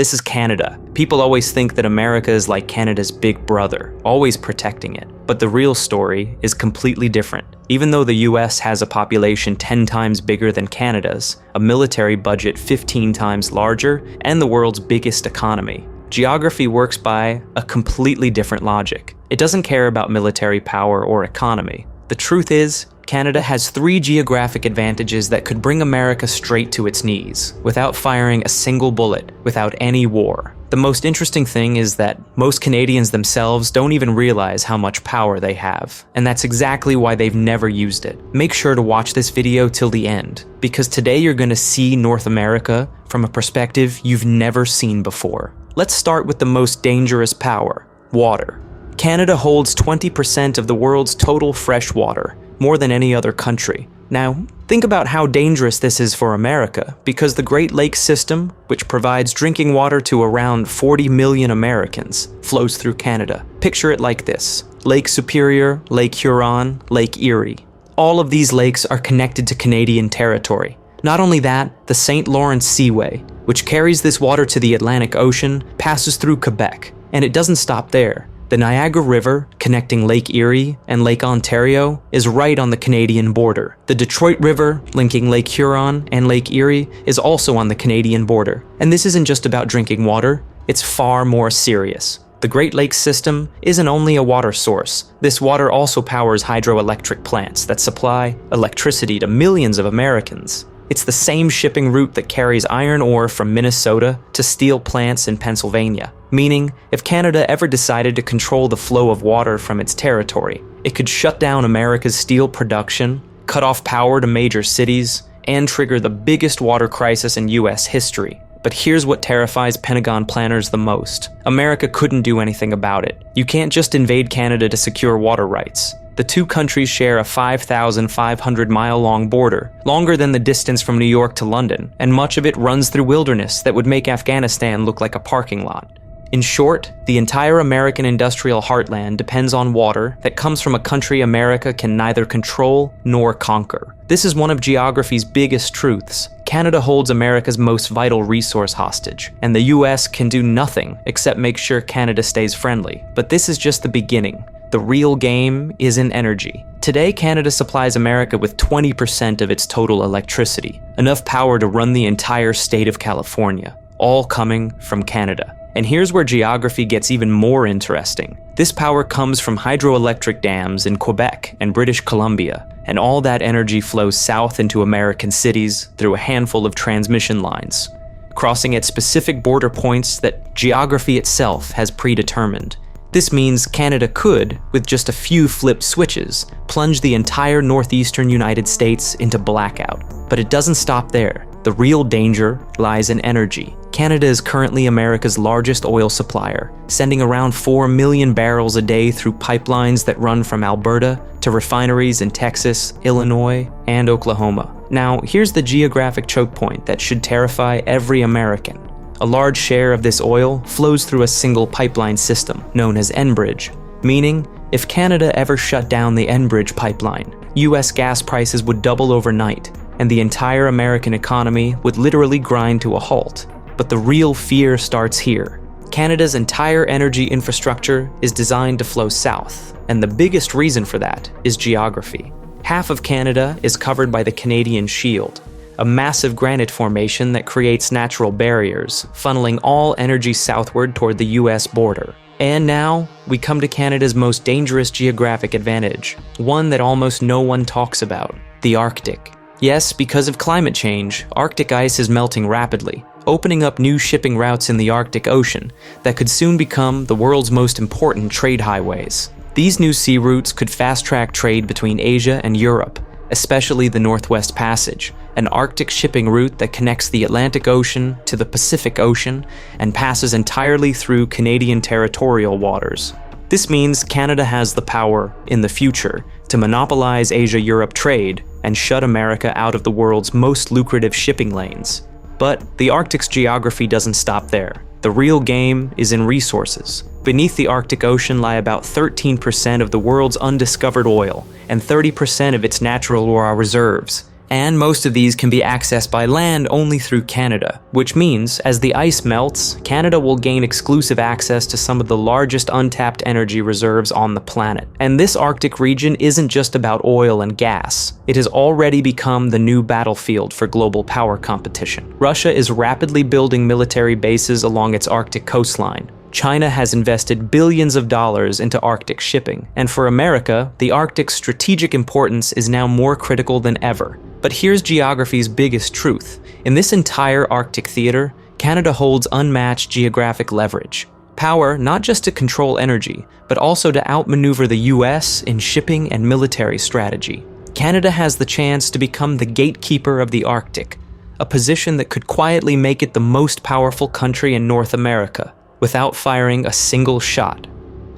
This is Canada. People always think that America is like Canada's big brother, always protecting it. But the real story is completely different. Even though the US has a population 10 times bigger than Canada's, a military budget 15 times larger, and the world's biggest economy, geography works by a completely different logic. It doesn't care about military power or economy. The truth is, Canada has 3 geographic advantages that could bring America straight to its knees, without firing a single bullet, without any war. The most interesting thing is that most Canadians themselves don't even realize how much power they have, and that's exactly why they've never used it. Make sure to watch this video till the end, because today you're going to see North America from a perspective you've never seen before. Let's start with the most dangerous power, water. Canada holds 20% of the world's total fresh water, more than any other country. Now, think about how dangerous this is for America, because the Great Lakes system, which provides drinking water to around 40 million Americans, flows through Canada. Picture it like this: Lake Superior, Lake Huron, Lake Erie. All of these lakes are connected to Canadian territory. Not only that, the St. Lawrence Seaway, which carries this water to the Atlantic Ocean, passes through Quebec. And it doesn't stop there. The Niagara River, connecting Lake Erie and Lake Ontario, is right on the Canadian border. The Detroit River, linking Lake Huron and Lake Erie, is also on the Canadian border. And this isn't just about drinking water, it's far more serious. The Great Lakes system isn't only a water source. This water also powers hydroelectric plants that supply electricity to millions of Americans. It's the same shipping route that carries iron ore from Minnesota to steel plants in Pennsylvania. Meaning, if Canada ever decided to control the flow of water from its territory, it could shut down America's steel production, cut off power to major cities, and trigger the biggest water crisis in US history. But here's what terrifies Pentagon planners the most. America couldn't do anything about it. You can't just invade Canada to secure water rights. The two countries share a 5,500-mile-long border, longer than the distance from New York to London, and much of it runs through wilderness that would make Afghanistan look like a parking lot. In short, the entire American industrial heartland depends on water that comes from a country America can neither control nor conquer. This is one of geography's biggest truths. Canada holds America's most vital resource hostage, and the US can do nothing except make sure Canada stays friendly. But this is just the beginning. The real game is in energy. Today, Canada supplies America with 20% of its total electricity, enough power to run the entire state of California, all coming from Canada. And here's where geography gets even more interesting. This power comes from hydroelectric dams in Quebec and British Columbia, and all that energy flows south into American cities through a handful of transmission lines, crossing at specific border points that geography itself has predetermined. This means Canada could, with just a few flipped switches, plunge the entire northeastern United States into blackout. But it doesn't stop there. The real danger lies in energy. Canada is currently America's largest oil supplier, sending around 4 million barrels a day through pipelines that run from Alberta to refineries in Texas, Illinois, and Oklahoma. Now, here's the geographic choke point that should terrify every American. A large share of this oil flows through a single pipeline system, known as Enbridge, meaning if Canada ever shut down the Enbridge pipeline, US gas prices would double overnight, and the entire American economy would literally grind to a halt. But the real fear starts here. Canada's entire energy infrastructure is designed to flow south, and the biggest reason for that is geography. Half of Canada is covered by the Canadian Shield, a massive granite formation that creates natural barriers, funneling all energy southward toward the US border. And now, we come to Canada's most dangerous geographic advantage, one that almost no one talks about: the Arctic. Yes, because of climate change, Arctic ice is melting rapidly, opening up new shipping routes in the Arctic Ocean that could soon become the world's most important trade highways. These new sea routes could fast-track trade between Asia and Europe, especially the Northwest Passage, an Arctic shipping route that connects the Atlantic Ocean to the Pacific Ocean and passes entirely through Canadian territorial waters. This means Canada has the power, in the future, to monopolize Asia-Europe trade and shut America out of the world's most lucrative shipping lanes. But the Arctic's geography doesn't stop there. The real game is in resources. Beneath the Arctic Ocean lie about 13% of the world's undiscovered oil and 30% of its natural raw reserves. And most of these can be accessed by land only through Canada, which means, as the ice melts, Canada will gain exclusive access to some of the largest untapped energy reserves on the planet. And this Arctic region isn't just about oil and gas. It has already become the new battlefield for global power competition. Russia is rapidly building military bases along its Arctic coastline. China has invested billions of dollars into Arctic shipping, and for America, the Arctic's strategic importance is now more critical than ever. But here's geography's biggest truth. In this entire Arctic theater, Canada holds unmatched geographic leverage. Power not just to control energy, but also to outmaneuver the US in shipping and military strategy. Canada has the chance to become the gatekeeper of the Arctic, a position that could quietly make it the most powerful country in North America, without firing a single shot.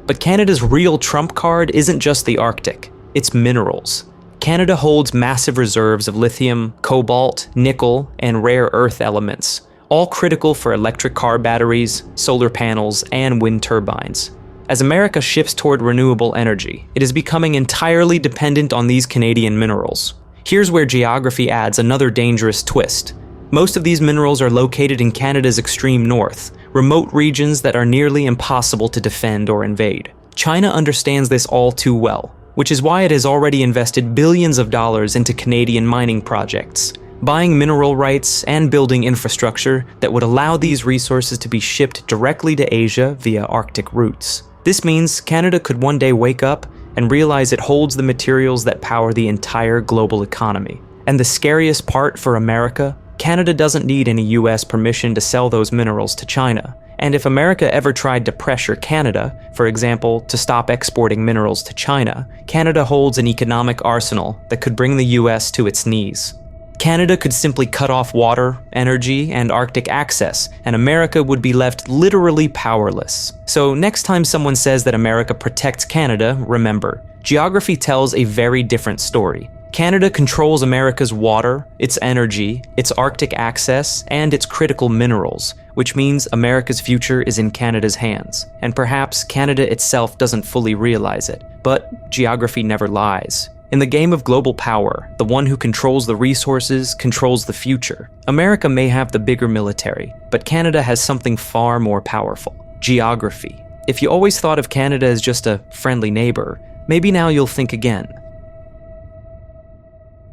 But Canada's real trump card isn't just the Arctic, it's minerals. Canada holds massive reserves of lithium, cobalt, nickel, and rare earth elements, all critical for electric car batteries, solar panels, and wind turbines. As America shifts toward renewable energy, it is becoming entirely dependent on these Canadian minerals. Here's where geography adds another dangerous twist. Most of these minerals are located in Canada's extreme north, remote regions that are nearly impossible to defend or invade. China understands this all too well, which is why it has already invested billions of dollars into Canadian mining projects, buying mineral rights and building infrastructure that would allow these resources to be shipped directly to Asia via Arctic routes. This means Canada could one day wake up and realize it holds the materials that power the entire global economy. And the scariest part for America, Canada doesn't need any US permission to sell those minerals to China. And if America ever tried to pressure Canada, for example, to stop exporting minerals to China, Canada holds an economic arsenal that could bring the US to its knees. Canada could simply cut off water, energy, and Arctic access, and America would be left literally powerless. So next time someone says that America protects Canada, remember, geography tells a very different story. Canada controls America's water, its energy, its Arctic access, and its critical minerals, which means America's future is in Canada's hands. And perhaps Canada itself doesn't fully realize it, but geography never lies. In the game of global power, the one who controls the resources controls the future. America may have the bigger military, but Canada has something far more powerful: geography. If you always thought of Canada as just a friendly neighbor, maybe now you'll think again.